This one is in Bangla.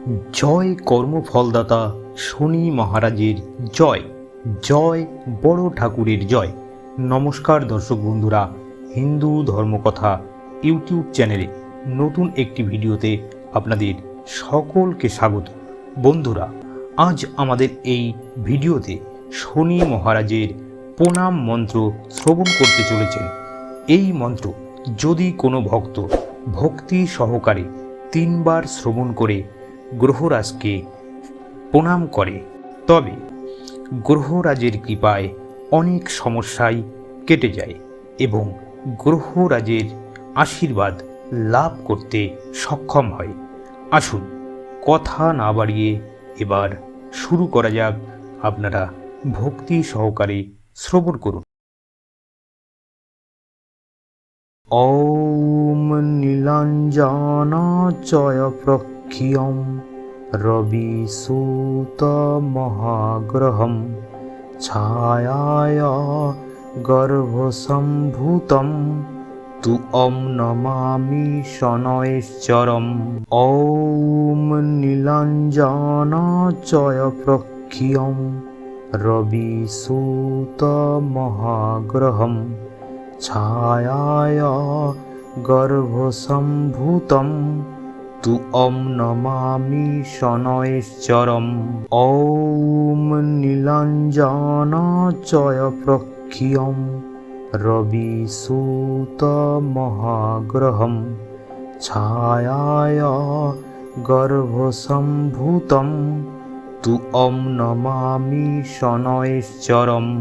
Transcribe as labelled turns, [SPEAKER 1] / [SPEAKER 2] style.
[SPEAKER 1] জয় কর্মফলদাতা শনি মহারাজের জয়, জয় বড় ঠাকুরের জয়। নমস্কার দর্শক বন্ধুরা, হিন্দু ধর্মকথা ইউটিউব চ্যানেলে নতুন একটি ভিডিওতে আপনাদের সকলকে স্বাগত। বন্ধুরা, আজ আমাদের এই ভিডিওতে শনি মহারাজের প্রণাম মন্ত্র শ্রবণ করতে চলেছেন। এই মন্ত্র যদি কোনো ভক্ত ভক্তি সহকারে 3 বার শ্রবণ করে গ্রহরাজকে প্রণাম করে, তবে গ্রহরাজের কৃপায় অনেক সমস্যাই কেটে যায় এবং গ্রহরাজের আশীর্বাদ লাভ করতে সক্ষম হয়। আসুন কথা না বাড়িয়ে এবার শুরু করা যাক। আপনারা ভক্তি সহকারে শ্রবণ করুন। ॐ नीलाञ्जनाचयप्रख्यं रविसूतमहाग्रहं छायाय गर्भसम्भूतं तुअं नमामि शनैश्चरम्। ॐ नीलाञ्जनाचयप्रख्यं रविसूतमहाग्रहं छायाय गर्भसम्भूतं तुअं नमामि शनैश्चरम्। ॐ नीलाञ्जनाचयप्रख्यं रविसूतमहाग्रहं छायाय गर्भसम्भूतं तुअं नमामि शनैश्चरम्।